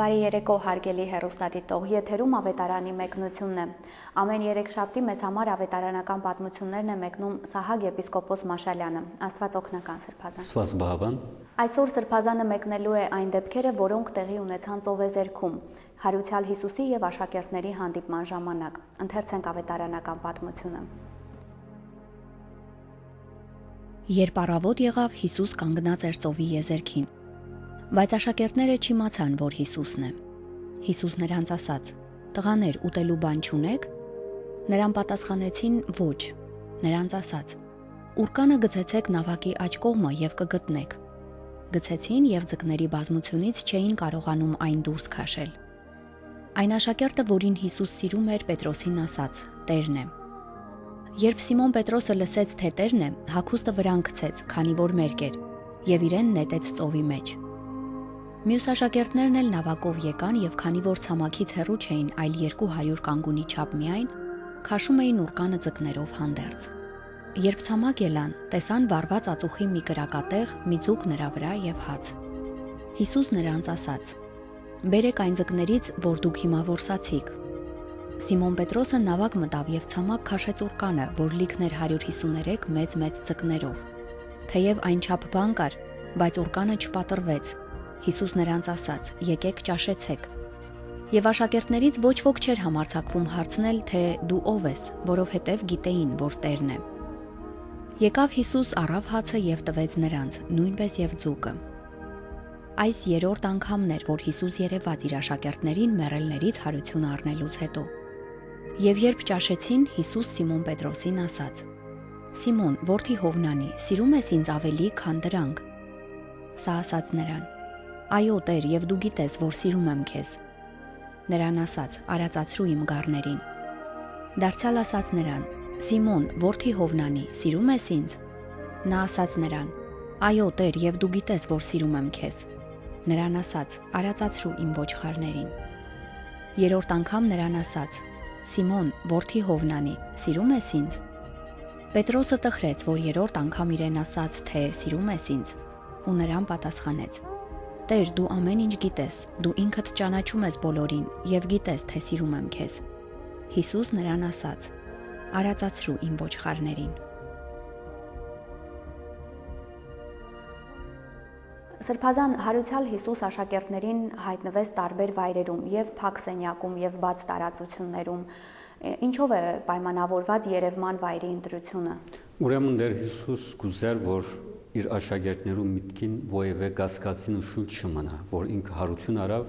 Բարի երեկո հարգելի հեռուստադիտող, եթերում ավետարանի մեկնությունն է։ Ամեն երեքշաբթի մեզ համար ավետարանական պատմություններն է մեկնում Սահակ եպիսկոպոս Մաշալյանը։ Աստված օգնական Սրբազան։ Աստված բավան։ Այսօր Սրբազանը մեկնելու է այն դեպքերը, որոնք տեղի ունեցան Ծովեզերքում, Հարությալ Հիսուսի եւ աշակերտների հանդիպման ժամանակ։ Ընթերցենք ավետարանական պատմությունը։ Երբ առավոտ եղավ, Հիսուս կանգնած էր ծովի եզերքին։ Բայց աշակերտները չիմացան, որ Հիսուսն է։ Հիսուս նրանց ասաց. «Տղաներ, ուտելու բան չունեք»։ Նրան պատասխանեցին. «Ոչ»։ Նրանց ասաց. «Ուրկանը գցեցեք նավակի աջ կողմը եւ կգտնեք»։ Գցեցին եւ ձկների բազմությունից չէին կարողանում այն դուրս քաշել։ Այն աշակերտը, որին Հիսուս սիրում էր, Պետրոսին ասաց. «Տերն է»։ Երբ Սիմոն Պետրոսը լսեց, թե Տերն է, հագուստը վրան գցեց, քանի որ մերկ էր, եւ իրեն նետեց ծովի մեջ։ Մյուս աշակերտներն էլ նավակով եկան եւ քանի որ ցամաքից հեռու չէին, այլ 200 կանգունի չափ միայն, քաշում էին ուրկանը ձկներով հանդերձ։ Երբ ցամաք ելան, տեսան վառված ածուխի մի կրակատեղ, մի ձուկ նրա վրա եւ հաց։ Հիսուս նրանց ասաց. «Բերեք այն ձկներից, որ դուք հիմա որսացիք»։ Սիմոն Պետրոսը նավակ մտավ եւ ցամաք քաշեց ուրկանը, որ լիքն էր 153 մեծ ձկներով։ Թեև այն չափ բան կար, բայց ուրկանը չպատրվեց։ Հիսուս նրանց ասաց. «Եկեք ճաշեցեք»։ Եվ աշակերտներից ոչ ոք չէր համարձակվում հարցնել, թե դու ով ես, որովհետև գիտեին, որ Տերն է։ Եկավ Հիսուս, առավ հացը եւ տվեց նրանց, նույնպես եւ ձուկը։ Այս երրորդ անգամն էր, որ Հիսուս երևաց իր աշակերտներին մեռելներից հարություն առնելուց հետո։ Եվ երբ ճաշեցին, Հիսուս Սիմոն Պետրոսին ասաց. «Սիմոն, որդի Հովնանի, սիրում ես ինձ ավելի, քան դրանք»։ Սա ասաց նրան. «Այո, Տեր, եւ դու գիտես, որ սիրում եմ քեզ»։ Նրան ասաց. «Արածացրու իմ գառներին»։ Դարձյալ ասաց նրան. «Սիմոն, որդի Հովնանի, սիրում ես ինձ»։ Նա ասաց նրան. «Այո, Տեր, եւ դու գիտես, որ սիրում եմ քեզ»։ Նրան ասաց. «Արածացրու իմ ոչխարներին»։ Երրորդ անգամ նրան ասաց. «Սիմոն, որդի Հովնանի, սիրում ես ինձ»։ Պետրոսը տխրեց, որ երրորդ անգամ իրեն ասաց, թե սիրում ես ինձ, ու նրան պատասխանեց. «Տեր, դու ամեն ինչ գիտես, դու ինքդ ճանաչում ես բոլորին եւ գիտես, թե սիրում եմ քեզ»։ Հիսուս նրան ասաց. «Արածացրու իմ ոչխարներին»։ Սրբազան, Հարությալ Հիսուս աշակերտներին հայտնվեց տարբեր վայրերում, եւ փակ սենյակում, եւ բաց տարածություններում։ Ինչով է պայմանավորված երևման վայրի ընտրությունը։ Ուրեմն դեր Հիսուս գուզեր, որ իր աշակերտներու միտքին ովևէ կասկածին շուտ չմնա, որ ինքը հարություն արավ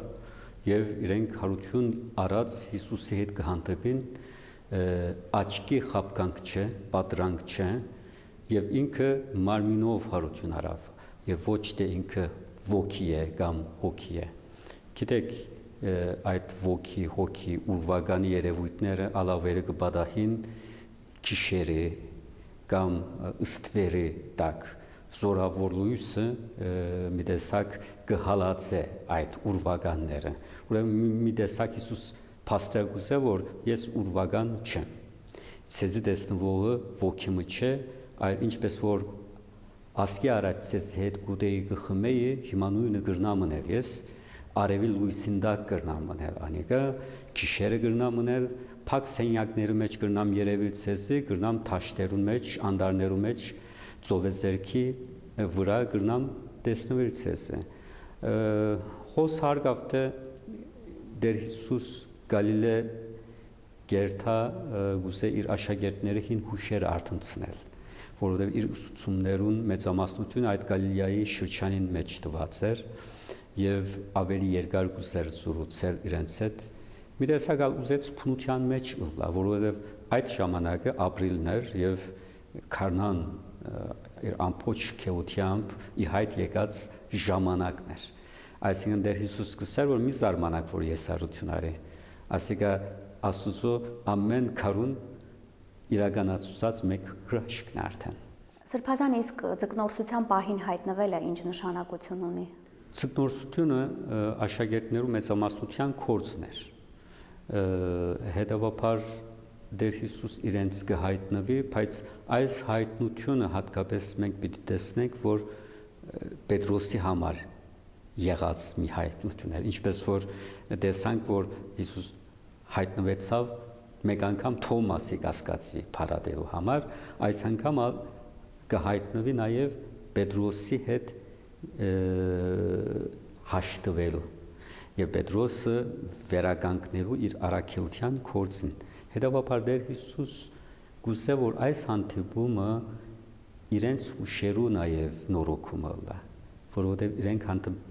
եւ իրենք հարություն արած Հիսուսի հետ կհանդիպին, աչքի խապկանք չէ, պատրանք չէ, եւ ինքը մարմինով հարություն արավ եւ ոչ թե ինքը ոգի է կամ հոգի է։ Գիտեք, այդ ոգի, հոգի ուրվագանի երևույթները ալավերը կբադահին գիշերը կամ ըստվերի տակ զորավոր լույսը մի տեսակ կհալածե այդ ուրվագանները։ Ուրեմն մի տեսակ Հիսուս փաստարկուց է, որ ես ուրվագան չեմ։ Ցեզի տեսնվողը ոգիմը չէ, այլ ինչպես որ ասկի առաջ ցեզ հետ գուտեի գխմեի հիմա նույնը գրնամներ ես արևի լույսին դակ գրնամ մնել անիկա գիշերը գրնամ մնել փակ սենյակների մեջ գրնամ երևիլ ցեզի գրնամ թաշտերուն մեջ անդարներու մեջ ծովեզերքի վրա գրնամ տեսնվել ցեզի հոս հարգավտե դեր Հիսուս Գալիլե գերթա գուսե իր աշակերտները հին հուշեր արտնցնել որովհետև իր ուսուցումներուն մեծամասնությունը այդ Գալիլեայի շրջանին մեջ տված էր եւ ավելի երկար գուսեր զրուցել իրենց հետ մի տեսակալ ուզեց փնության մեջ ըլլա որովհետև այդ ժամանակը ապրիլն էր եւ Քարնան իր ամփոչ քեությամբ ի հայտ եկած ժամանակն էր այսինքն դեր Հիսուս սկսել որ մի զարմանակ որ ես հարություն արի ասիկա Աստծո ամեն քարուն իրականացած մեկ հրաշքն արդեն Սրբազան իսկ ձկնորսության պահին հայտնվելը ինչ նշանակություն ունի Ձկնորսությունը աշակերտներու մեծամասնության կորցն էր հետևաբար դեր Հիսուս իրենց կհայտնվի բայց այս հայտնությունը հատկապես մենք պիտի տեսնենք որ Պետրոսի համար եղած մի հայտնություն էր, ինչպես որ տեսանք, որ Հիսուս հայտնվեցավ մեկ անգամ Թոմասի կասկածի փարատելու համար, այս անգամ կհայտնվի նաև Պետրոսի հետ հաշտվելու եւ Պետրոսը վերականգնելու իր առաքելության կորձին։ Հետևաբար Տեր Հիսուս գուցե որ այս հանդիպումը իրենց հուշերու նաև նորոգումը լա, որովհետև իրենք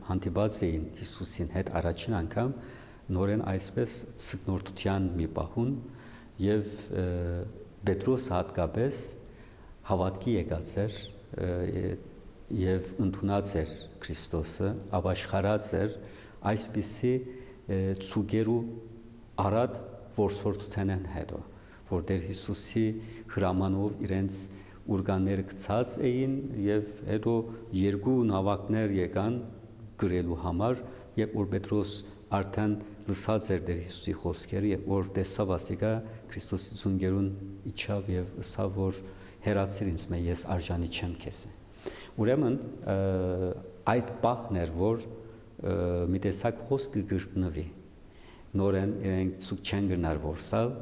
հանդիպած էին Հիսուսին հետ առաջին անգամ նորեն այսպես ցկնորտության մի պահուն եւ Պետրոս հատկապես հավատքի եկած էր եւ ընդունած էր Քրիստոսը, ապաշխարած էր այսպիսի ցուգերու արդ որսորդութենեն հետո, որ Տեր Հիսուսի հրամանով իրենց ուրգանները գցած էին եւ հետո երկու նավակներ եկան գրելու համար, եւ որ Պետրոս արդեն լսած էր Տեր Հիսուսի խոսքերը եւ որ տեսավ ասիկա Քրիստոսի ծունգերուն իջավ եւ ասավ որ հեռացիր ինձ մե ես արժանի չեմ քեզ։ Ուրեմն այդ պահն էր որ մի տեսակ խոսք կգրկնվի նորեն իրենք ցույց չեն գնար որսալ,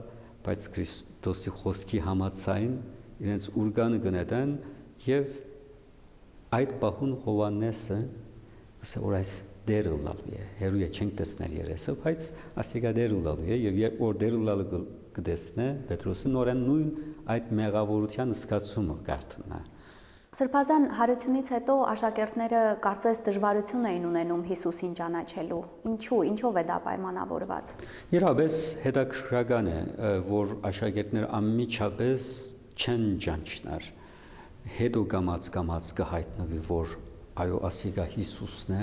բայց Քրիստոսի խոսքի համաձայն իրենց ուրգանը գնետան եւ այդ պահուն Հովաննեսը ասա որ այս դերը լալու է հերույա չենք տեսներ երեսը բայց ասիկա դերը լալու է եւ երբ որ դերը լալը կտեսնե Պետրոսը նորեն նույն այդ մեղավորության զգացումը կարդնա։ Սրբազան հարությունից հետո աշակերտները կարծես դժվարություն էին ունենում Հիսուսին ճանաչելու։ Ինչով է դա պայմանավորված։ Երբես հետաքրքրական է, որ աշակերտները անմիջապես չեն ճանչնար։ Հետո կամած կհայտնվի, որ այո, ասիկա Հիսուսն է,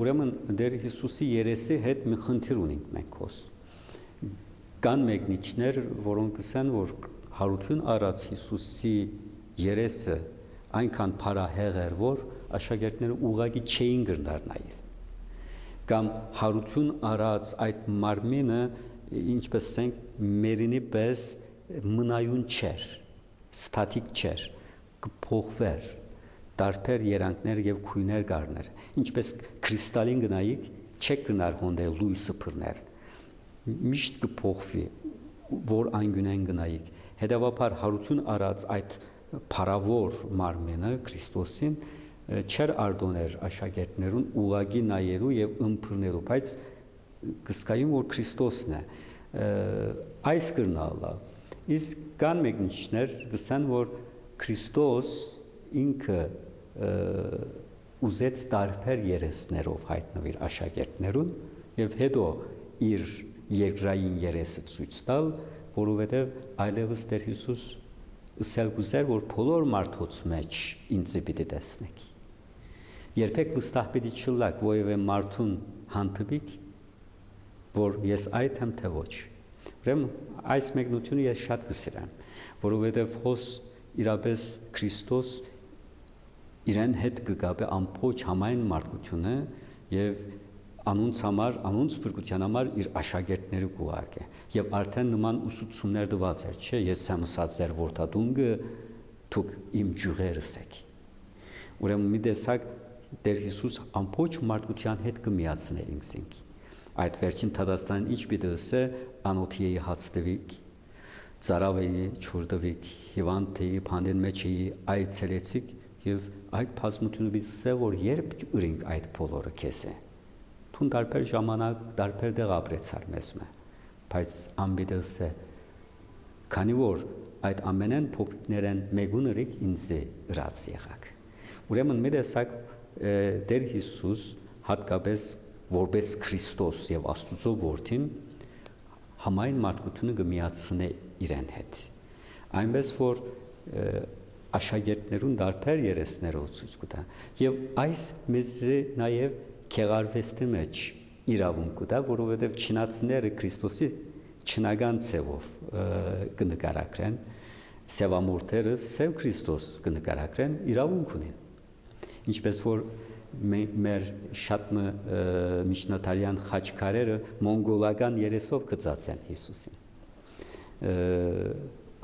ուրեմն դեր Հիսուսի երեսի հետ մի խնդիր ունենք մենք հոս։ Կան մեկնիչներ, որոնք ասեն, որ հարություն առած Հիսուսի երեսը այնքան փարահեղ էր, որ աշակերտները ուղղակի չէին գրնար նայել։ Կամ հարություն առած այդ մարմինը, ինչպես ասենք, մերինի պես մնայուն չէր, ստատիկ չէր, կփոխվեր, տարբեր երանգներ եւ քույներ կառներ, ինչպես կրիստալին գնայիք, չեք գնար հոնդել լույսը բռնել, միշտ կփոխվի, որ անգունեն գնայիք, հետեւաբար հարություն առած այդ փարավոր մարմինը Քրիստոսին չեր արդոներ աշակերտներուն ուղագի նայելու եւ ըմբռնելու, բայց կսկային որ Քրիստոսն է, այս կրնալա, իսկ կան մեկնիչներ գսան որ Քրիստոս ինքը ուզեց տարբեր երեսներով հայտնվիր աշակերտներուն եւ հետո իր երկրային երեսը ցույց տալ, որովհետեւ այլևս Տեր Հիսուս ասել գուզեր որ բոլոր մարդոց մեջ ինձ պիտի տեսնեք։ Երբեք վստահ պիտի չլաք որևէ մարդուն հանդիպիք, որ ես այդ եմ թե ոչ։ Ուրեմն այս մեկնությունը ես շատ կսիրեմ, որովհետև հոս իրապես Քրիստոս իրեն հետ կգաբե ամբողջ համայն մարդկությունը եւ անոնց համար, անոնց փրկության համար իր աշակերտները կուղարկե եւ արդեն նման ուսուցումներ տված էր, չէ, ես եմ ասած ձեր որդադունգը դուք իմ ջուղերս եք։ Ուրեմն մի տեսակ Տեր Հիսուս ամբողջ մարդկության հետ կմիացնե ինքսինք։ Այդ վերջին Թադաստան ինչ պիտի ասե անոթիեի հացտվիկ, ծարավեի չորտվիկ, հիվանդեի փանդեն մեջի այցելեցիկ եւ այդ բազմությունը պիտի ասե որ երբ ուրինք այդ բոլորը քեզ է։ Թուն տարբեր ժամանակ, տարբեր դեղ ապրեցար մեզ մե, բայց ամբիդս է, քանի որ այդ ամենեն փոփիկներեն մեգուներիք ինձի ըրած եղակ։ Ուրեմն մի տեսակ Տեր Հիսուս հատկապես որպես Քրիստոս եւ Աստուծո որդին համայն մարդկությունը կմիացնե իրեն հետ։ Այնպես որ աշակերտներուն տարբեր երեսներով ցույց կտա եւ այս մեզի նաեւ քեղարվեստի մեջ իրավունք կտա, որովհետև չինացիները Քրիստոսի չնական ցևով կնկարագրեն, սևամորթերը սև Քրիստոս կնկարագրեն, իրավունք ունեն։ Ինչպես որ մեր շատ միջնատարյան խաչքարերը մոնգոլական երեսով գծած են Հիսուսին։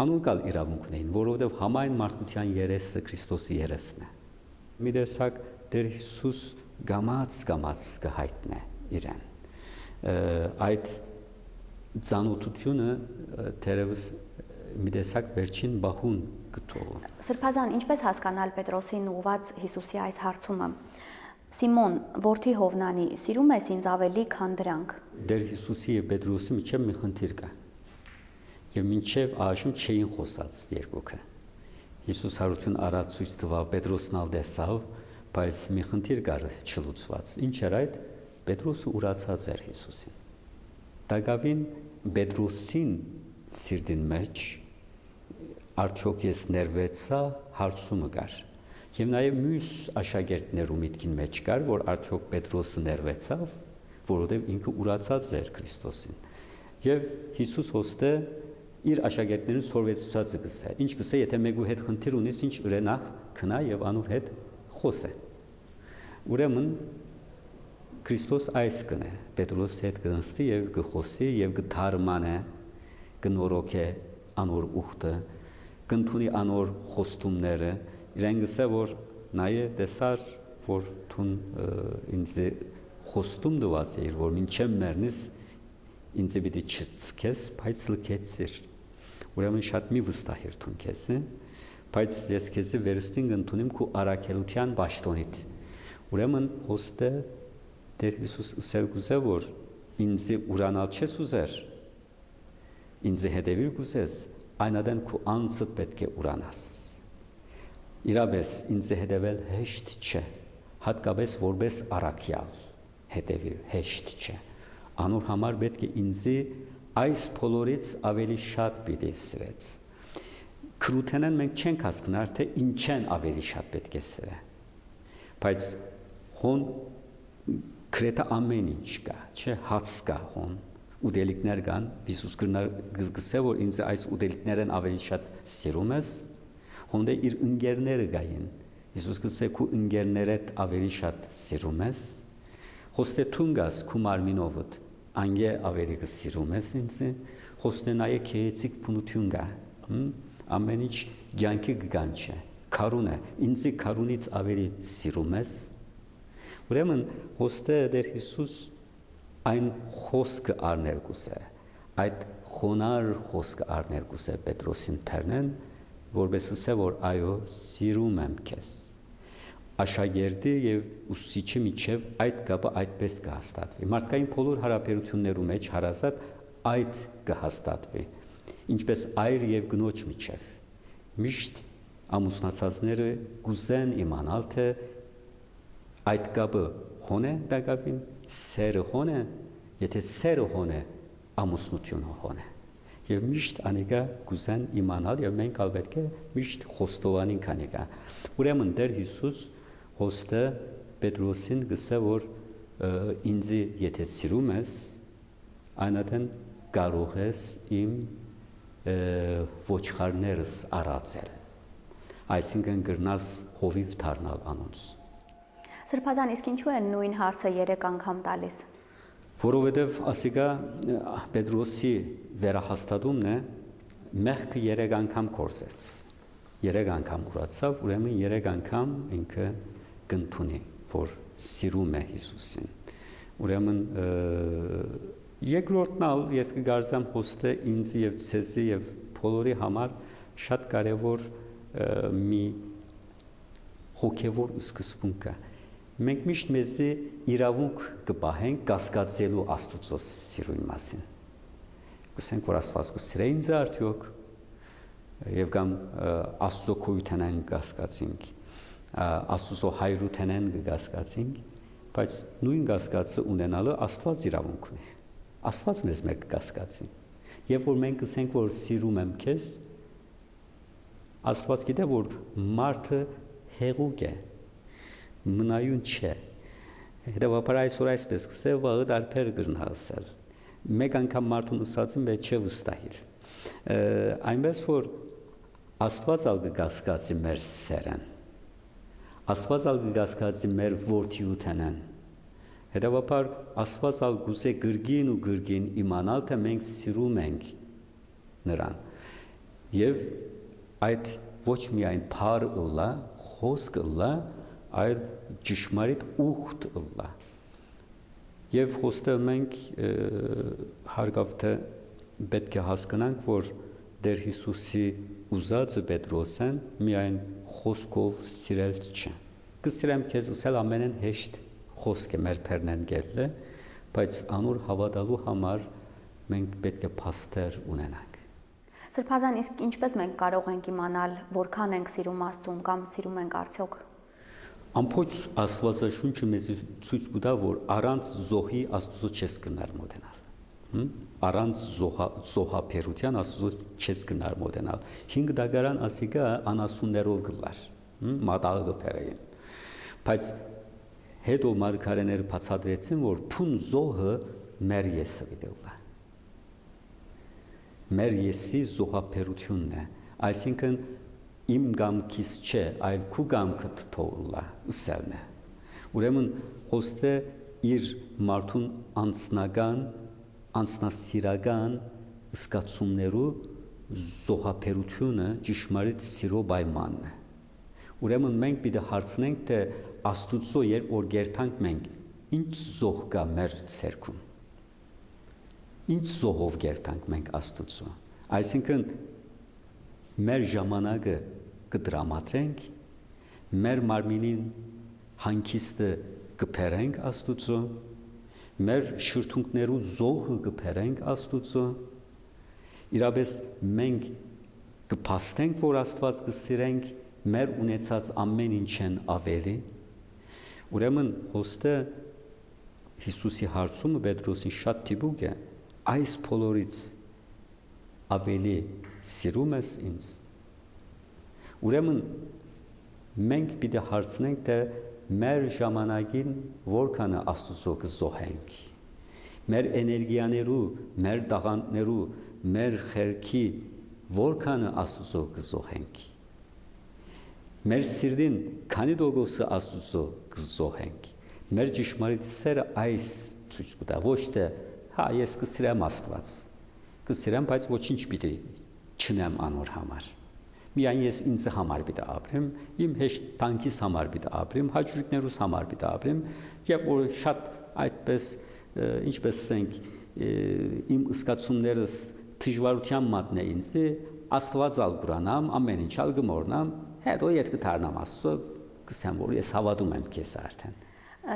Անունակալ իրավունք ունեն, որովհետև համայն մարդկության երեսը Քրիստոսի երեսն է։ Մի տեսակ Տեր Հիսուս գամած կհայտնե իրեն։ Այդ ծանոթությունը թերևս մի տեսակ վերջին բախուն գտող։ Սրբազան, ինչպես հասկանալ Պետրոսին ուղված Հիսուսի այս հարցումը։ Սիմոն, որդի Հովնանի, սիրում ես ինձ ավելի, քան դրանք։ Դեր Հիսուսի եւ Պետրոսի միջև մի խնդիր կա։ Եվ մինչև աշում չէին խոսած երկուքը։ Հիսուս հարություն արած ցույց տվավ, Պետրոսն ալ տեսավ, բայց մի խնդիր կար չլուծված։ Ինչ էր այդ։ Պետրոսը ուրացած էր Հիսուսին։ Դակավին Պետրոսին սիրտին մեջ արդյոք ես ներվեցա հարցումը կար։ Եվ նաև մյուս աշակերտներու միտքին մեջ կար, որ արդյոք Պետրոսը ներվեցավ, որովհետև ինքը ուրացած էր Քրիստոսին։ Եվ Հիսուս հոստը իր աշակերտներին սորվեցուցածը գսե։ Ինչ գսե, եթե մեկու հետ խնդիր ունես, ինչ ուրենախ քնա եւ անոր հետ խոսե։ Ուրեմն Քրիստոս այս կնե Պետրոսի հետ կնստի եւ կխոսի եւ կթարմանե, կնորոքե անոր ուխտը, կընդունի անոր խոստումները, իրեն գսե որ նայե տեսար որ թուն ինձ խոստում դված է, որ մինչև մեռնես ինձ պիտի չծկես, բայց լքեցիր։ Ուրեմն շատ մի վստահիր թուն քեզ, բայց ես քեզ վերստին կընդունիմ քու առաքելության պաշտոնիդ։ Ուրեմն հոստը Տեր Հիսուս ասել գուզե որ ինձ ուրանալ չես ուզեր, ինձ հետևիր գուզես, այնադեն քու անձդ պետք է ուրանաս։ Իրապես ինձ հետևել հեշտ չէ, հատկապես որպես առաքյալ հետևել հեշտ չէ։ Անոր համար պետք է ինձ այս բոլորից ավելի շատ պիտի սիրեց։ Քրութենեն մենք չենք հասկնար, թե ինչեն ավելի շատ պետք է սիրե։ Բայց հոն քրետա ամեն ինչ կա, չէ, հաց կա հոն, ուդելիկներ կան, Հիսուս գսե որ ինձ այս ուդելիկներն ավելի շատ սիրում ես, հոնդե իր ընկերները կային։ Հիսուս գսե քու ընկերներդ ավելի շատ սիրում ես, հոստե թունգաս քու մարմինովդ անգե ավելի սիրում ես ինձ, հոստե նայե քեեցիկ փնություն կա, ամեն ինչ ցանկի գան չէ, քարուն է, ինձ քարունից ավելի սիրում ես։ Ուրեմն հոստե դեր Հիսուս այն խոսքը առնել գուսե, այդ խոնար խոսքը առնել գուսե Պետրոսին փերնեն, որպես ասե որ այո սիրում եմ քեզ։ Աշակերտի եւ ուսուցիչի միջև այդ կապը այդպես կհաստատվի։ Մարդկային բոլոր հարաբերություններու մեջ հարազատ այդ կհաստատվի, ինչպես այր եւ գնոջ միջև։ Միշտ ամուսնացածները գուզեն իմանալ թե այդ կապը հոն է դակավին, սերը հոն է, եթե սերը հոն է, ամուսնությունը հոն է։ Եվ միշտ անիկա գուզեն իմանալ եւ մենք ալ պետք է միշտ խոստովանենք անիկա։ Ուրեմն Տեր Հիսուս հոստը Պետրոսին գսե որ ինձ եթե սիրում ես, այնադեն կարող ես իմ ոչխարներս առածել։ Այսինքն գրնաս հովիվ դառնալ անոնց։ Սրբազան, իսկ ինչու է նույն հարցը 3 անգամ տալիս։ Որովհետև ասիկա Պետրոսի վերահաստատումն է մեղքը 3 անգամ կորզեց։ 3 անգամ ուրացավ, ուրեմն 3 անգամ ինքը կընդունի, որ սիրում է Հիսուսին։ Ուրեմն երկրորդն ալ ես կգարձամ հոստը ինձ եւ ցեզի եւ բոլորի համար շատ կարեւոր մի հոգեվոր սկզբունք է։ Մենք միշտ մեզի իրավունք կպահենք կասկածելու Աստծո սիրույն մասին։ Գուցենք որ Աստված կսիրե ինձ արդյոք եւ կամ Աստծո քույթենեն կասկածենք, Աստծո հայրութենեն կասկածենք, բայց նույն կասկածը ունենալը Աստված իրավունք ունի։ Աստված մեզ մեկ կասկածի։ Եվ որ մենք ասենք որ սիրում եմ քեզ, Աստված գիտե որ մարդը հեղուկ է, մնայուն չէ։ Հետևաբար այսօր այսպես կսե վաղը դարբեր գրնա ասել։ Մեկ անգամ մարդուն ասածին մեջ չէ վստահիր։ Այնպես որ Աստված ալ կգասկածի մեր սերն։ Աստված ալ կգասկածի մեր որդիութենեն։ Հետևաբար Աստված ալ գուցե գրգին ու գրգին իմանալ թե մենք սիրում ենք նրան։ Եվ այդ ոչ միայն փար ըլլա, խոսք ըլլա, այլ ճշմարիտ ուխտ ըլլա։ Եվ հոստը մենք հարգավ թե պետք է հասկանանք, որ Տեր Հիսուսի ուզածը Պետրոսեն միայն խոսքով սիրել չէ։ Կսիրեմ քեզ ասել ամենեն հեշտ խոսք է մեր փերնեն գելը, բայց անոր հավատալու համար մենք պետք է փաստեր ունենանք։ Սրբազան, իսկ ինչպես մենք կարող ենք իմանալ, որքան ենք սիրում Աստծուն կամ սիրում ենք արդյոք։ Ամբողջ Աստվածաշունչը մեզ ցույց կտա, որ առանց զոհի Աստծո չես կնար մոտենալ։ Առանց զոհաբերության Աստծո չես կնար մոտենալ։ 5 դագարան ասիկա անասուններով գլար, մատաղը բերային։ Բայց հետո մարգարեները բացատրեցին, որ փուն զոհը մեր եսը դիտելա։ Մեր եսի զոհաբերությունն է, այսինքն իմ գամքից չէ, այլ քու գամքը թողլա սելն է։ Ուրեմն հոստը իր մարդուն անձնասիրական զգացումներու զոհաբերությունը ճշմարիտ սիրո պայմանն է։ Ուրեմն մենք պիտի հարցնենք, թե Աստուծո երբ որ գերտանք մենք, ինչ զոհ կա մեր ցերքում։ Ինչ զոհով գերտանք մենք Աստուծո։ Այսինքն մեր ժամանակը կդրամատրենք, մեր մարմինին հանգիստը կփերենք Աստուծո, մեր շրթունքներու զոհը կփերենք Աստուծո, իրապես մենք կփաստենք, որ Աստված կսիրենք, մեր ունեցած ամեն ինչեն ավելի։ Ուրեմն հոստը Հիսուսի հարցումը Պետրոսին շատ տիպուկ է, այս բոլորից ավելի սիրում ես ինձ։ Ուրեմն մենք պիտի հարցնենք, թե մեր ժամանակին որքանը Աստծո կզոհենք։ Մեր էներգիաներու, մեր տաղանդներու, մեր խելքի որքանը Աստծո կզոհենք։ Մեր սիրտին քանի տոկոսը Աստծո կզոհենք։ Մեր ճշմարիտ սերը այս ցույց կտա, ոչ թե հա ես կսիրեմ Աստված։ Կսիրեմ, բայց ոչինչ պիտի չնեմ անոր համար։ Միայն ես ինձ համար պիտի ապրեմ, իմ հեշտ տանկիս համար պիտի ապրեմ, հաճույքներուս համար պիտի ապրեմ, եւ որ շատ այդպես ինչպես ասենք իմ զգացումներս դժվարության մատնե ինձ Աստված ալ գրանամ, ամեն ինչ ալ գմորնամ, հետո ետ կդառնամ Աստծո, կսեմ որ ես հավատում եմ քեզ արդեն։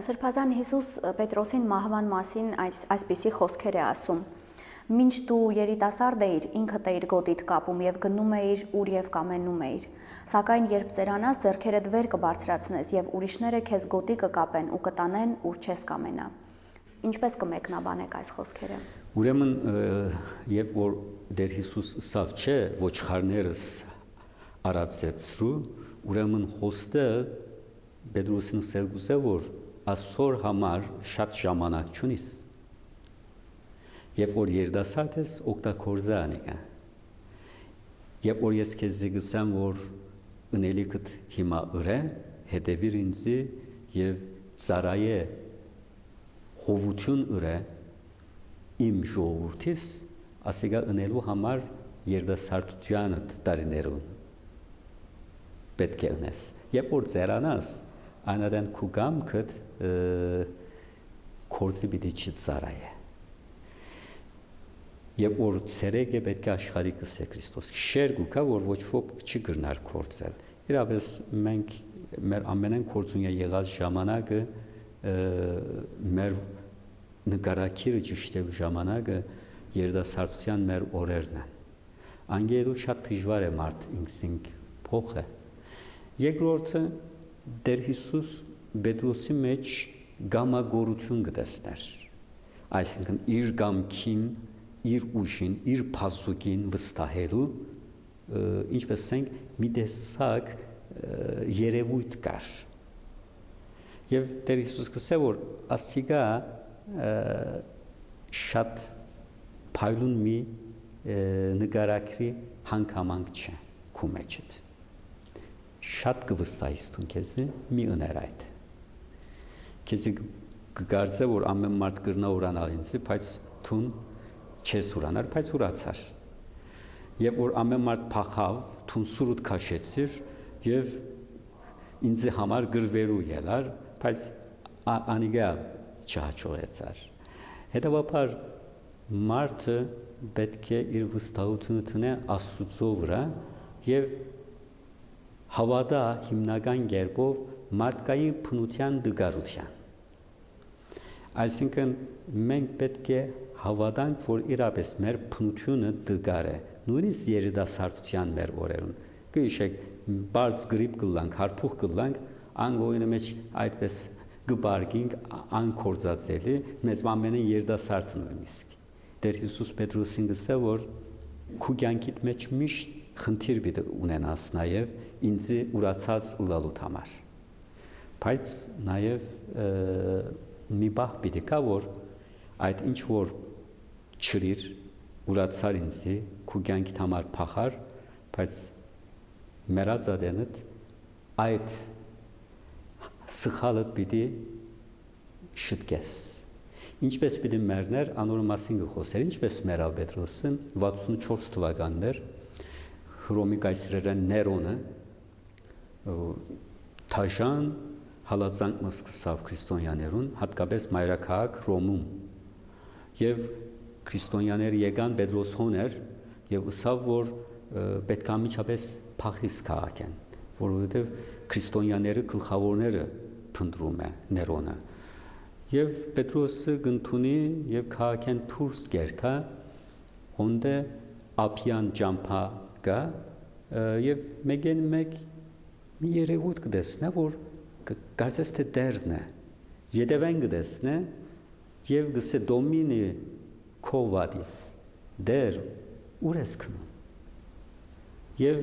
Սրբազան Հիսուս Պետրոսին մահվան մասին այսպիսի խոսքեր է ասում. Մինչ դու երիտասարդ էիր, ինքդ էիր գոտիդ կապում եւ գնում էիր ուր եւ կամենում էիր։ Սակայն երբ ծերանաս, ձեռքերդ վեր կբարձրացնես եւ ուրիշները քեզ գոտի կկապեն ու կտանեն ուր չես կամենա։ Ինչպես կմեկնաբանեք այս խոսքերը։ Ուրեմն երբ որ Տեր Հիսուս ասավ, չէ, ոչխարներս արածեցրու, ուրեմն հոստը Պետրոսին սելգուսե որ ասոր համար շատ ժամանակ չունիս։ Երբ որ երդասարդ ես, օգտագործա անիկա։ Երբ որ ես քեզ զգացեմ, որ ընելիքդ հիմա ըրե, հետևիր ինձի եւ ծարայե հովություն ըրե իմ ժողովրդիս, ասիկա ընելու համար երդասարդությանդ տարիներուն պետք է ունես։ Երբ որ ծերանաս, այնադեն քու գամքդ կործի պիտի չծարայե։ Երբ որ ցերեկ է պետք է աշխարհի կսե Քրիստոս շեր գուկա որ ոչ ոք չի գրնար կործել։ Իրապես մենք մեր ամենեն կործունյա եղած ժամանակը մեր նկարակիրը ճիշտելու ժամանակը երդասարդության մեր օրերն են։ Անգերու շատ դժվար է մարդ ինքսինք փոխը։ Երկրորդը Տեր Հիսուս Պետրոսի մեջ գամագորություն կտեսներ։ Այսինքն իր գամքին, իր ուժին, իր փազուկին վստահելու, ինչպես ասենք, մի տեսակ երևույթ կար։ Եվ Տեր Հիսուս կսե որ ասիկա շատ փայլուն մի նկարակրի հանգամանք չէ քու մեջդ։ Շատ կվստահիս դու քեզ մի ուներ այդ։ Քեզ կգարձե որ ամեն մարդ կրնա ուրանալ ինձ, բայց դու չես ուրանալ, բայց ուրացար։ Եվ որ ամեն մարդ փախավ, դու սուրուտ քաշեցիր եւ ինձ համար գրվելու ելար, բայց անիգա չհաջողեցար։ Հետևաբար մարդը պետք է իր վստահությունը տնե Աստծո վրա եւ հավատա հիմնական կերպով մարդկային բնության դգարության։ Այսինքն մենք պետք է հավատանք, որ իրապես մեր բնությունը դգար է, նույնիսկ երիտասարդության մեր օրերում։ Գիշեք բարձ գրիպ կլանք, հարփուխ կլանք, անգոյնի մեջ այդպես գբարգինք անկործածելի, մեզ ամենը երիտասարդ նույնիսկ։ Տեր Հիսուս Պետրոսին գսե, որ քու կյանքիդ մեջ միշտ խնդիր պիտի ունենաս նաև ինձ ուրացած ըլլալուտ համար։ Բայց նաև մի բախ պիտի կա, որ այդ ինչ որ չրիր ուրացար ինձի քու կյանքիդ համար փախար, բայց մերածադենդ այդ սխալը պիտի շտկես։ Ինչպես պիտի մերներ անորը մասին գխոսեր, ինչպես մերավ Պետրոսը 64 թվականներ Հռոմի կայսրերեն Ներոնը թաշան հալածանք մսկսավ քրիստոնյաներուն, հատկապես մայրաքաղաք Հռոմում, եւ քրիստոնյաներ եկան Պետրոս հոներ եւ ըսավ, որ պետք է միջապես փախիս քաղաքեն, որովհետեւ քրիստոնյաները գլխավորները փնտրում է Ներոնը։ Եվ Պետրոսը գնթունի եւ քաղաքեն դուրս գերտա, հոնդե ափյան ճամփա կա եւ մեգեն մեկ մի երևույթ կտեսնա, որ կարծես թե դերն է, յետևեն կտեսնա եւ գսե դոմինի քովադիս դեր ուր ես քնում եւ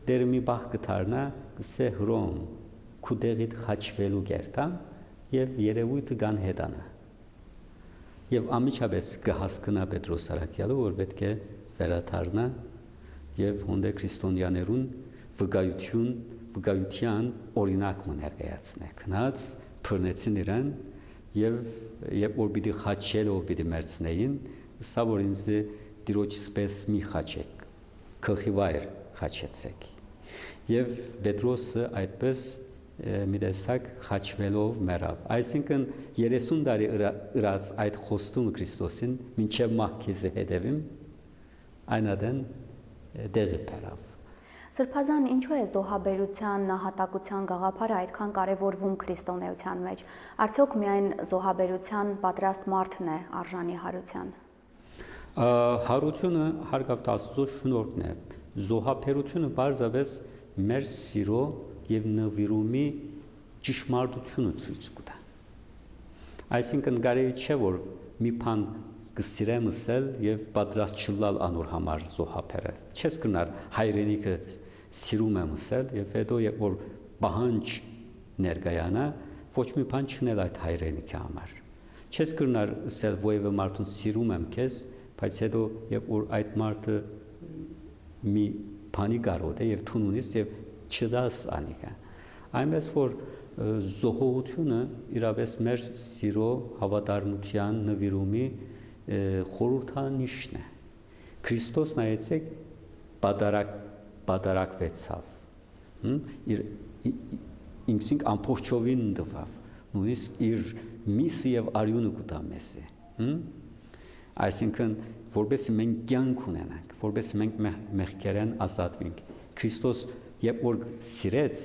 դեր մի բախ կդառնա գսե Հռոմ քու դեղիդ խաչվելու գերտա եւ երևույթը կան հետանա եւ ամիջապես կհասկնա Պետրոս Արաքյալը, որ պետք է վերադառնա եւ հոնդե քրիստոնյաներուն վկայության օրինակ ներկայացնե։ Քնած բռնեցին իրան եւ որ պիտի խաչելով պիտի մերցնեին, սա որ ինձ դիրոջից պես մի խաչեք, գլխի վայր խաչեցեք։ Եվ Պետրոսը այդպես մի տեսակ խաչվելով մեռավ։ Այսինքն 30 տարի ըրած այդ խոստումը Քրիստոսին մինչև մահքիզը հետևին այնադեն դեղի բերավ։ Սրբազան, ինչու է զոհաբերության նահատակության գաղափարը այդքան կարևորվում քրիստոնեության մեջ։ Արդյոք միայն զոհաբերության պատրաստ մարդն է արժանի հարության։ Հարությունը հարգավ Աստծո շնորհքն է։ Զոհաբերությունը բարձրապես մեր սիրո եւ նվիրումի ճշմարտությունը ցույց կտա։ Այսինքն կարելի չէ որ մի բան կսիրեմ ասել եւ պատրաստ չլալ անոր համար զոհաբերել։ Չես կնար հայրենիքը սիրում եմ ասել եւ հետո երբ որ պահանջ ներկայանա ոչ մի բան չնել այդ հայրենիքի համար։ Չես կնար ասել ոևէ մարդուն սիրում եմ քեզ, բայց հետո երբ որ այդ մարդը մի բանի կարոտ է եւ թուն ունիս եւ չդաս անիկա։ Այնպես որ զոհողությունը իրապես մեր սիրո հավատարմության նվիրումի խորհրդանիշն է։ Քրիստոս նայեցեք պատարակվեցավ։ Ինքսինք ամբողջովին դվավ, նույնիսկ իր միսը եւ արյունը կտա մեզ է։ Այսինքն որովհետեւ մենք կյանք ունենանք, որովհետեւ մենք մեղքերեն ազատվենք։ Քրիստոս երբ որ սիրեց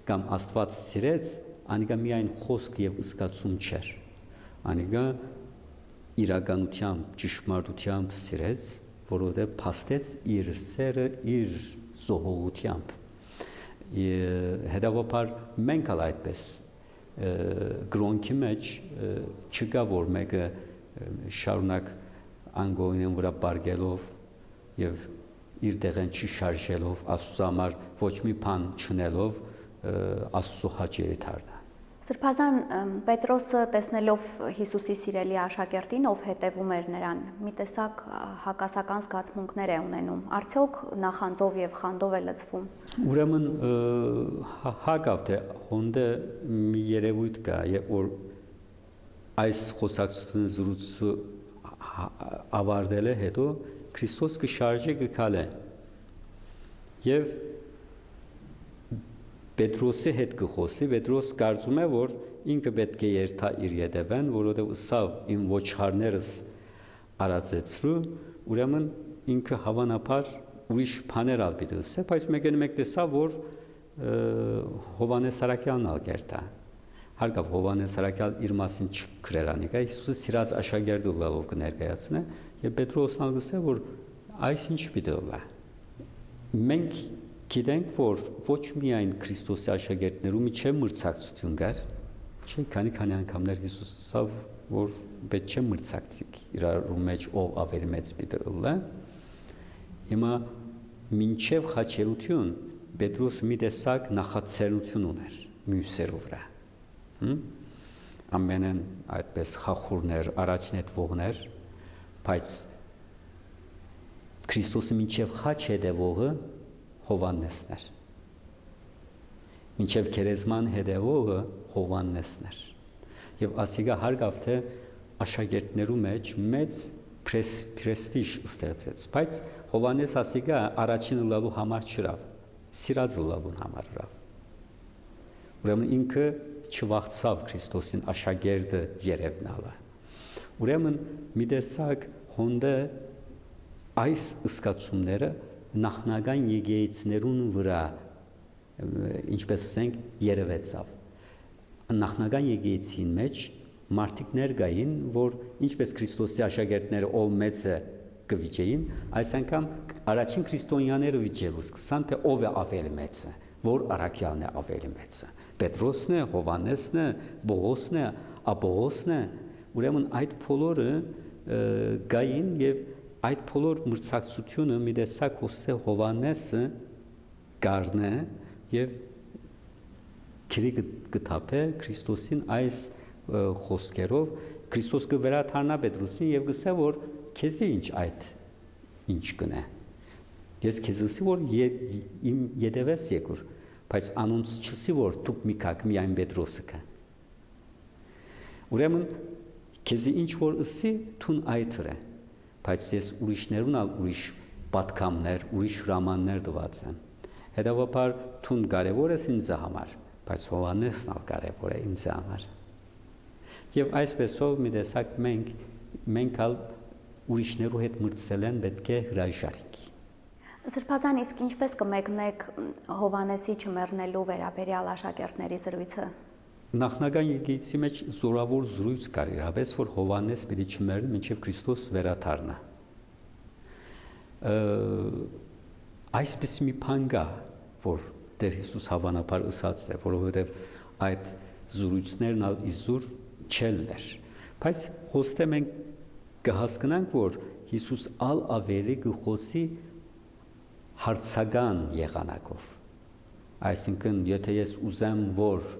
կամ Աստված սիրեց, անիկա միայն խոսք եւ ըսկացում չէր։ Անիկա իրականությամբ, ճշմարտությամբ սիրեց, որովհետեւ փաստեց իր սերը իր զոհողությամբ։ Հետևաբար մենք ալ այդպես գրոնքի մեջ չկա որ մեկը շարունակ անգոյնեն վրա բարգելով եւ իր դեղեն չշարժելով Աստծո համար ոչ մի բան չնելով Աստծո հաճելի դառնա։ Սրբազան Պետրոսը տեսնելով Հիսուսի սիրելի աշակերտին, ով հետևում էր նրան, մի տեսակ հակասական զգացմունքներ է ունենում։ Արդյոք նախանձով եւ խանդով է լցվում։ Ուրեմն հակավ թե հոնդե մի երևույթ կա, երբ որ այս խոսակցությունը զրույցը ավարտել է հետո Քրիստոս կշարժի կգալե եւ Պետրոսի հետ կխոսի, Պետրոս կարծում է, որ ինքը պետք է երթա իր ետևեն, որովհետև ըսավ իմ ոչխարներս արածեցրու, ուրեմն ինքը հավանաբար ուրիշ բաներ ալ պիտի ասե, բայց մեկ տեսավ, որ Հովանես Սարաքյանն ալ կերտա։ Հարգավ Հովանես Սարաքյան իր մասին չքրերանիկա, Հիսուսը սիրած աշակերտը լալով կներկայացնե, եւ Պետրոսն ալ գսե, որ այս ինչ պիտի լա։ Մենք գիտենք, որ ոչ միայն Քրիստոսի աշակերտներու միջև մրցակցություն կար, չէ, քանի անգամներ Հիսուսը ասավ, որ պետք չէ մրցակցիկ, իրարու մեջ ով ավելի մեծ պիտի լա։ Հիմա մինչև խաչելություն Պետրոս մի տեսակ նախաձեռնություն ուներ մյուսերով վրա։ Ամենն այդպես խախուրներ, առաջնետվողներ, բայց Քրիստոսի մինչև խաչ հետևողը Հովաննեսն էր։ Մինչև քերեզման հետևողը Հովաննեսն էր։ Եվ ասիգա հարգավ թե աշակերտներու մեջ մեծ պրեստիժ ստեղծեց, բայց Հովանես ասիգա առաջինը լալու համար չրավ, սիրած լալուն համար ռավ։ Ուրեմն ինքը չվախցավ Քրիստոսին աշակերտը երևնալը։ Ուրեմն մի տեսակ հոնդը այս ըսկացումները նախնական եկեղեցիներուն վրա ինչպես ասենք երևեցավ նախնական եկեղեցին մեջ մարդիկ ներկային որ ինչպես Քրիստոսի աշակերտները ով մեծը կվիճեին այս անգամ առաջին քրիստոնյաները վիճելու սկսան թե ով է ավելի մեծը որ Արաքյալն է ավելի մեծը Պետրոսն է Հովանեսն է Բողոսն է Ապողոսն է ուրեմն այդ բոլորը գային եւ այդ բոլոր մրցակցությունը մի տեսակ հոստե Հովանեսը գարնե եւ քրի գտապե Քրիստոսին այս խոսքերով Քրիստոս կվերաթարնա Պետրոսին եւ գսե որ քեզի ինչ կնե ես քեզ ասի որ իմ յետևես եկուր բայց անոնց չսի որ դուք մի կակ միայն Պետրոսը կա ուրեմն քեզի ինչ որ ասի թուն այդ վրա բայց ես ուրիշներուն ալ ուրիշ պատկամներ, ուրիշ հրամաններ տված են։ Հետևաբար թուն կարևոր է ինձ համար, բայց Հովանեսն ալ կարևոր է ինձ համար։ Եվ այսպեսով մի տեսակ մենք ալ ուրիշներու հետ մրցել են պետք է հրաժարենք։ Սրբազան իսկ ինչպես կմեկնեք Հովանեսի չմեռնելու վերաբերյալ աշակերտների զրույցը։ Նախնական եկեղեցի մեջ զորավոր զրույց կար իրապես որ Հովանես պիտի չմեռնի մինչև Քրիստոս վերաթարնա այսպես մի բան կա որ Տեր Հիսուս հավանաբար ասած է որովհետև այդ զրույցներն ալ իզուր չելներ բայց հոստե մենք կհասկանանք որ Հիսուս ալ ավելի կխոսի հարցական եղանակով այսինքն եթե ես ուզեմ որ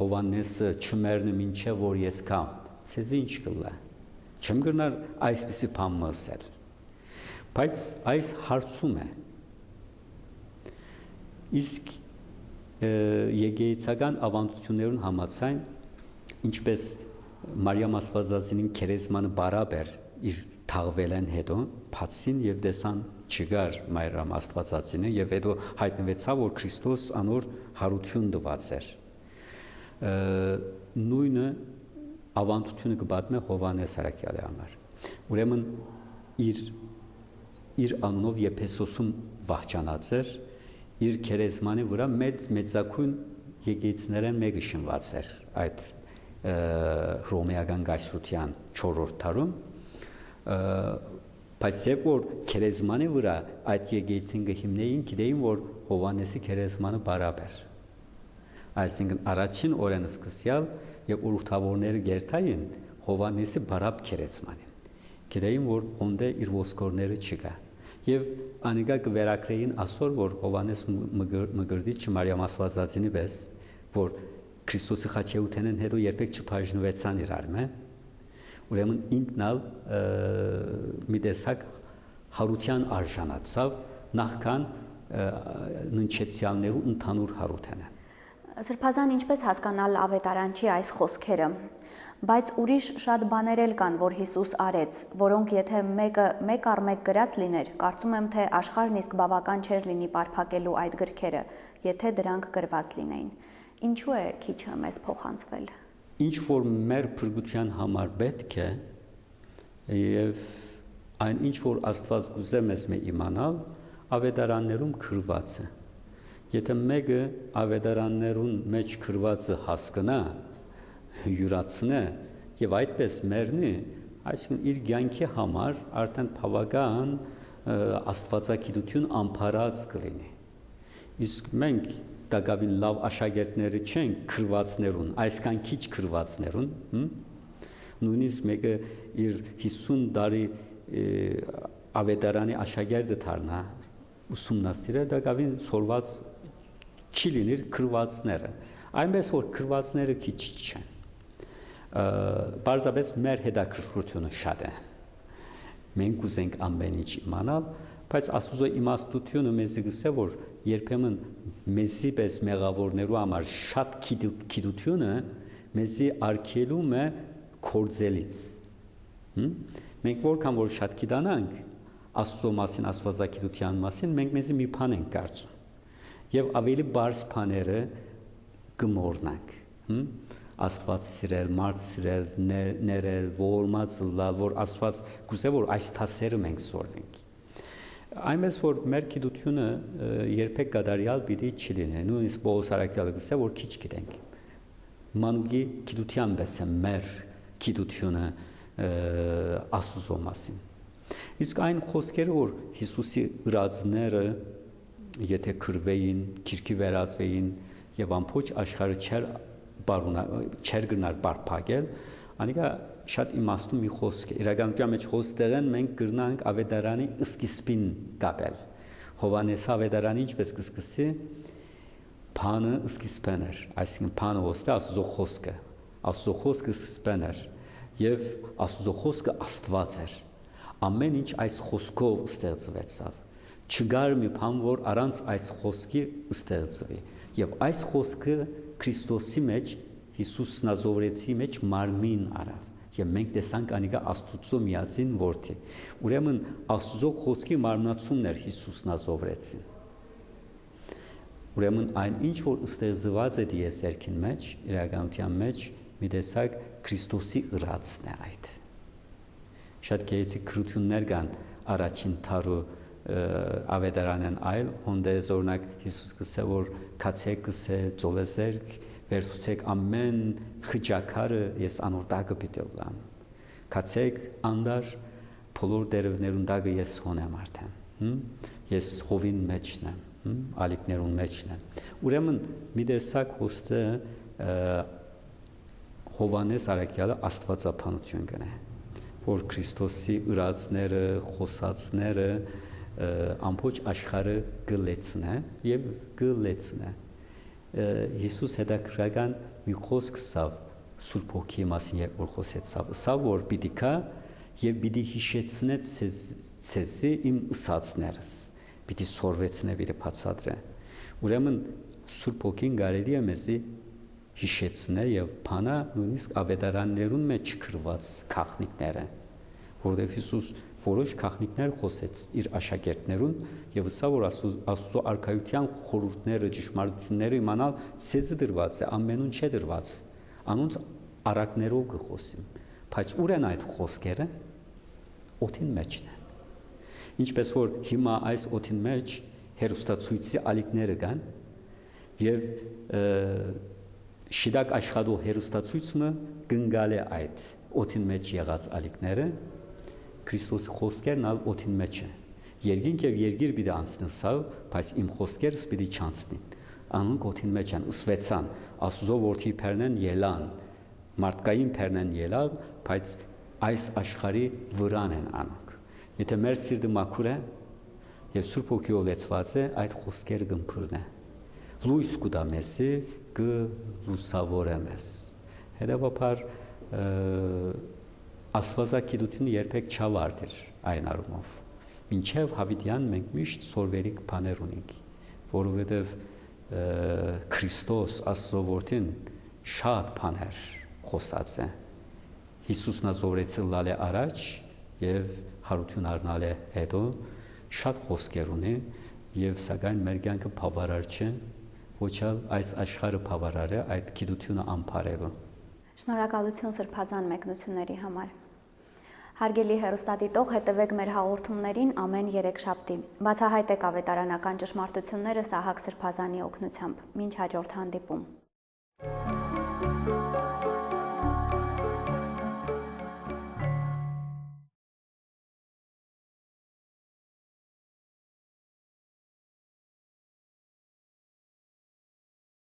Հովանեսը չմեռնի մինչև որ ես կամ, ցեզ ինչ կլա։ Չեմ գնար այսպիսի բան ասել։ Բայց այս հարցում է։ Իսկ եկեղեցական ավանդություններուն համաձայն, ինչպես Մարիամ Աստվածածինին քերեզմանը բարաբեր իր թաղվելեն հետո փածին եւ դեսան չգար Մարիամ Աստվածածինը եւ հետո հայտնվեցավ որ Քրիստոս անոր հարություն տված էր։ Նույնը ավանդությունը կպատմի Հովանես Սարաքյալի համար։ Ուրեմն իր անունով Եփեսոսում վախճանած էր, իր քերեզմանի վրա մեծակույն եկեղեցիներեն մեկը շնված էր այդ հռոմեական գայսրության 4-րդ դարում, բայց երբ որ քերեզմանի վրա այդ եկեղեցին կհիմնեին, գիտեին որ Հովանեսի քերեզմանը բարաբեր Այսինքն առաջին օրեն սկսյալ եւ ուրուխտավորները գերտային Հովանեսի բարապ քերեզմանին։ Գիտեին որ ոնդե իր ոսկորները չկա։ Եվ անիկա կվերակրեին ասոր որ Հովանես մգրդիչը Մարիամ Աստվածածինի պես որ Քրիստոսի խաչեութենեն հետո երբեք չբաժնվեցան իրար մե։ Ուրեմն ինքնալ մի տեսակ հարության արժանացավ նախքան ննչեցյալներու ընդհանուր հարութենը։ Սրբազան ինչպես հասկանալ ավետարանչի այս խոսքերը, բայց ուրիշ շատ բաներ էլ կան, որ Հիսուս արեց, որոնք եթե մեկ առ մեկ գրած լիներ, կարծում եմ, թե աշխարհն իսկ բավական չէր լինի պարփակելու այդ գրքերը, եթե դրանք գրված լինեին։ Ինչու է քիչը մեզ փոխանցվել։ Ինչ որ մեր փրկության համար պետք է եւ այն ինչ որ Աստված ուզե մեզ իմանալ, ավետարաններում գրված է։ Եթե մեկը ավետարաններուն մեջ գրվածը հասկանա, յուրացնե եւ այդպես մեռնի, այսինքն իր կյանքի համար արդեն բավական աստվածագիտություն ամփարած կլինի։ Իսկ մենք դակավին լավ աշակերտները չենք գրվածներուն, այսքան քիչ գրվածներուն, նույնիսկ մեկը իր 50 տարի ավետարանի աշակերտը դառնա, ուսումնասիրել դակավին սորված չի լինիր գրվածները, այնպես որ գրվածները քիչ չեն, բարձրապես մեր հետաքրքրությունը շատ է, մենք ուզենք ամեն ինչ իմանալ, բայց Աստուծո իմաստությունը մեզի գսե, որ երբեմն մեզի պես մեղավորներու համար շատ գիտությունը մեզի արգելում է կործելից, մենք որքան որ շատ գիտանանք Աստծո մասին, աստվածագիտության մասին, մենք մեզի մի բան ենք կարծում եւ ավելի բարձ բաները գմորնանք, Աստված սիրել, մարդ սիրել, ներել, ողորմած լալ, որ Աստված գուցե որ այս թասերը մենք սորվենք։ Այնպես որ մեր գիտությունը երբեք կատարյալ պիտի չլինի, նույնիսկ Պողոս առաքյալը գսե որ քիչ գիտենք։ Մանուկի գիտության պես է մեր գիտությունը Աստծո մասին։ Իսկ այն խոսքերը որ Հիսուսի ըրածները եթե քրվեին, քիրքի վերածվեին եւ ամբողջ աշխարհը չեր գնար բարփակել, անիկա շատ իմաստուն մի խոսք է։ Իրականության մեջ խոսքերն մենք կրնանք ավետարանի սկիզբին կապել։ Հովանես ավետարանի ինչպես կսկսի, բանը սկիզբն էր, այսինքն բանը ոստը Աստծո խոսքը, Աստծո խոսքը սկիզբն էր եւ Աստծո խոսքը Աստված էր։ Ամեն ինչ այս խոսքով ստեղծվեցավ։ Չկար մի բան, որ առանց այս խոսքի ստեղծվի։ Եվ այս խոսքը Քրիստոսի մեջ, Հիսուս Նազովրեցի մեջ մարմին արավ։ Եվ մենք տեսանք անիկա Աստծո միածին որդի։ Ուրեմն Աստծո խոսքի մարմնացումն էր Հիսուս Նազովրեցին։ Ուրեմն այն ինչ որ ստեղծված է դիեզերքին մեջ, իրականության մեջ մի տեսակ Քրիստոսի ըրածն է այդ։ Շատ գեղեցիկ քրություններ կան առաջին թարու ավետարանեն այլ հոնդես օրինակ Հիսուս գսե որ քացեք գսե ծովեսերք վերցուցեք ամեն խճակարը ես անոր տակը պիտի լամ քացեք անդար բոլոր դերևներուն տակը ես հոնեմ արդեն ես հովին մեջն եմ ալիքներուն մեջն եմ ուրեմն մի տեսակ հոստը Հովանես առաքյալը աստվածապանություն գնե որ Քրիստոսի ըրածները խոսածները ամբողջ աշխարհը գլեցնե եւ գլեցնե Հիսուս հետաքրական մի խոսք սավ Սուրբ Հոգի մասին երբ որ խոսեցավ սավ որ պիտի կա եւ պիտի հիշեցնե ցեզի իմ ըսածներս պիտի սորվեցնե պիտի բացատրե ուրեմն Սուրբ Հոգին կարելի է մեզի հիշեցնե եւ բանա նույնիսկ ավետարաններուն մեջ գրված քաղաքնիկները որովհետեւ Հիսուս որոշ քաղաքնիկներ խոսեց իր աշակերտներուն եւ ասա որ Աստծո արքայության խորհուրդները ճշմարտությունները իմանալ ցեզը դրված է ամենուն չէ դրված անոնց արակներով կխոսիմ բայց ուր են այդ խոսքերը օդին մեջն են ինչպես որ հիմա այս օդին մեջ հերոստացույցի ալիքները կան եւ շիդակ աշխատող հերոստացույցը գնգալ է այդ օդին մեջ եղած ալիքները Քրիստոսի խոսքերն ալ օդին մեջ է երկինք եւ երկիր պիտի անցնեն սա բայց իմ խոսքերս պիտի չանցնին անոնք օդին մեջ են ըսվեցան Աստծո որդի փերնեն ելան մարդկային փերնեն ելան բայց այս աշխարհի վրան են անոնք եթե մեր սիրտը մաքուր է եւ Սուրբ Հոգիով լեցված է այդ խոսքերը կըմբռնե լույս կուտա մեզի կլուսավորե մեզ հետեւաբար Աստվածագիտությունը երբեք չավարտիր այն առումով մինչև հավիտյան մենք միշտ սորվերիկ բաներ ունենք որովհետև Քրիստոս Աստծո որդին շատ բաներ խոսած է։ Հիսուսն ազորեցել լալ է առաջ եւ հարություն առնալ է հետո շատ խոսքեր ունի եւ սակայն մեր կյանքը բավարար չէ, ոչ էլ այս աշխարհը բավարար է այդ գիտությունը ամփարելու։ Շնորհակալություն սրբազան մեկնությունների համար։ Հարգելի հեռուստադիտող, հետևեք մեր հաղորդումներին ամեն երեքշաբթի։ Բացահայտեք ավետարանական ճշմարտությունները Սահակ Սրբազանի օգնությամբ։ Մինչ հաջորդ հանդիպում։